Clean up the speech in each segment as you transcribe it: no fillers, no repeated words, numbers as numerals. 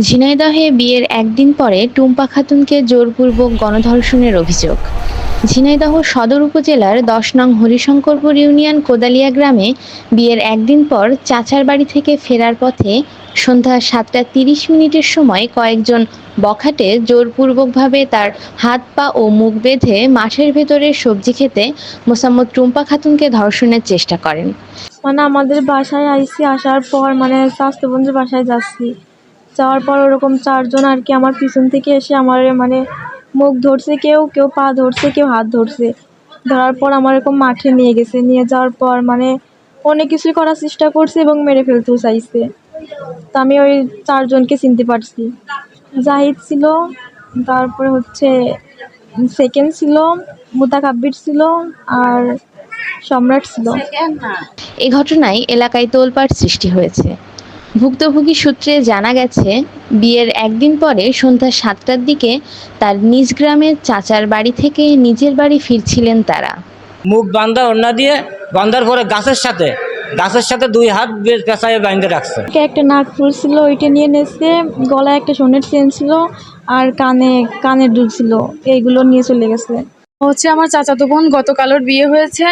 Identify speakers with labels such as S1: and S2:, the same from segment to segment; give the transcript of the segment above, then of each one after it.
S1: ঝিনাইদহে বিয়ের একদিন পরে টুম্পা খাতুনকে জোরপূর্বক গণধর্ষণের অভিযোগ। ঝিনাইদহ সদর উপজেলার ১০ নং হরিশঙ্করপুর ইউনিয়ন কোদালিয়া গ্রামে বিয়ের একদিন পর চাচার বাড়ি থেকে ফেরার পথে সন্ধ্যা ৭টা ৩০ মিনিটের সময় কয়েকজন বখাটে জোরপূর্বকভাবে তার হাত পা ও মুখ বেঁধে মাঠের ভেতরে সবজি খেতে মোসাম্মৎ টুম্পা খাতুনকে ধর্ষণের চেষ্টা করেন।
S2: আমাদের বাসায় আইছি, আসার পর স্বাস্থ্য বন্ধুর বাসায় যাচ্ছি। যাওয়ার পর ওরকম ৪ জন আর কি আমার পিছন থেকে এসে আমার মুখ ধরছে, কেউ কেউ পা ধরছে, কেউ হাত ধরছে। ধরার পর আমার এরকম মাঠে নিয়ে গেছে। নিয়ে যাওয়ার পর অনেক কিছুই করার চেষ্টা করছে এবং মেরে ফেলতেও চাইছে। তো আমি ওই ৪ জনকে চিনতে পারছি। জাহিদ ছিল, তারপরে সেকেন্ড ছিল, মুতাকাব্বির ছিল, আর সম্রাট ছিল।
S1: এ ঘটনায় এলাকায় তোলপাড় সৃষ্টি হয়েছে। ভুক্তভোগী সূত্রে জানা গেছে, বিয়ের একদিন পরে সন্ধ্যা ৭টার দিকে তার নিজ গ্রামের চাচার বাড়ি থেকে নিজের বাড়ি ফিরছিলেন তারা।
S3: মুখ বান্ধা ওড়না দিয়ে বান্ধার পরে গাছের সাথে ২ হাত পেঁচায় বাঁধে রাখছে।
S2: একটা নাক ফুল ছিল, ওইটা নিয়ে নেছে। গলায় একটা সোনের চেন ছিল, আর কানের দুল ছিল, এইগুলো নিয়ে চলে গেছে।
S4: আমার চাচাতো বোন গতকাল ওর বিয়ে হয়েছে।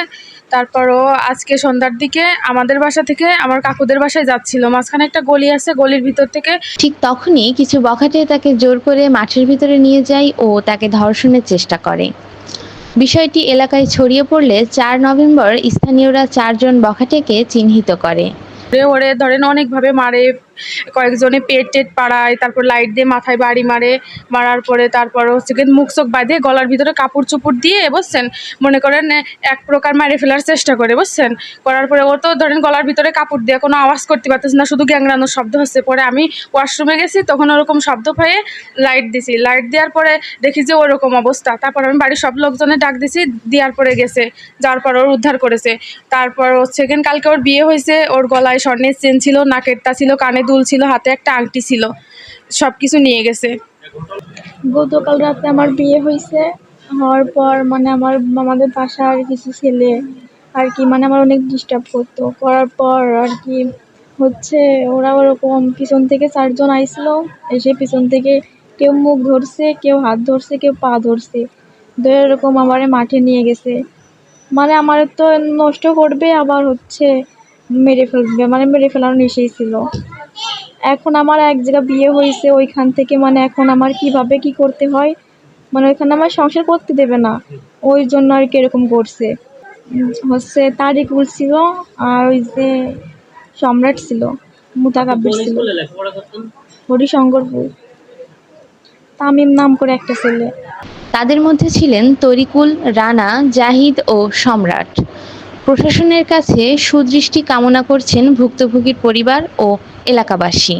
S4: তারপরও আজকে সন্ধ্যার দিকে আমাদের বাসা থেকে আমার কাকুদের বাসায় যাচ্ছিল। মাঝখানে একটা গলি আছে, গলির ভিতর থেকে
S1: ঠিক তখনই কিছু বখাটে তাকে জোর করে মাঠের ভিতরে নিয়ে যায় ও তাকে ধর্ষণের চেষ্টা করে। বিষয়টি এলাকায় ছড়িয়ে পড়লে ৪ নভেম্বর স্থানীয়রা ৪ জন বখাটেকে চিহ্নিত করে।
S4: ওরে ধরেন অনেকভাবে মারে, কয়েকজনে পেট পাড়ায়, তারপর লাইট দিয়ে মাথায় বাড়ি মারার পরে তারপর মুখ চোখ বাঁধে গলার ভিতরে কাপড় চোপড় দিয়ে বুঝছেন, মনে করেন এক প্রকার মারে ফেলার চেষ্টা করে বুঝছেন। করার পরে ও তো ধরেন গলার ভিতরে কাপড় দিয়ে কোনো আওয়াজ করতে পারতেছে না, শুধু গ্যাংরানোর শব্দ হচ্ছে। পরে আমি ওয়াশরুমে গেছি, তখন ওরকম শব্দ পেয়ে লাইট দিছি। লাইট দেওয়ার পরে দেখি যে ওরকম অবস্থা। তারপর আমি বাড়ির সব লোকজনের ডাক দিছি, দেওয়ার পরে গেছে, যাওয়ার পর ওর উদ্ধার করেছে। তারপর কালকে ওর বিয়ে হয়েছে, ওর গলায় স্বর্ণের চেন ছিল, নাকেরটা ছিল, কানে দুল ছিল, হাতে একটা আংটি ছিল, সব কিছু নিয়ে গেছে।
S2: গতকাল রাতে আমার বিয়ে হয়েছে। হওয়ার পর আমাদের বাসার কিছু ছেলে আর কি আমার অনেক ডিস্টার্ব করতো। করার পর আর কি ওরা ওরকম পিছন থেকে ৪ জন আইছিল। এসে পিছন থেকে কেউ মুখ ধরছে, কেউ হাত ধরছে, কেউ পা ধরছে, ধরে এরকম আমারে মাঠে নিয়ে গেছে। আমার তো নষ্ট করবে, আবার মেরে ফেলবে, মেরে ফেলার নেশাই ছিল। এখন আমার এক জায়গায় বিয়ে হয়েছে, ওইখান থেকে এখন আমার কিভাবে কি করতে হয়, ওইখানে আমার সংসার করতে দেবে না, ওই জন্য আর কি এরকম করছে। তারিকুল ছিল, আর ওই যে সম্রাট ছিল, মুতাকাব্বির ছিল, হরিশঙ্করপুর তামিম নাম করে একটা ছেলে।
S1: তাদের মধ্যে ছিলেন তরিকুল, রানা, জাহিদ ও সম্রাট। প্রশাসনের কাছে সুদৃষ্টি কামনা করছেন ভুক্তভোগীর পরিবার ও এলাকাবাসী।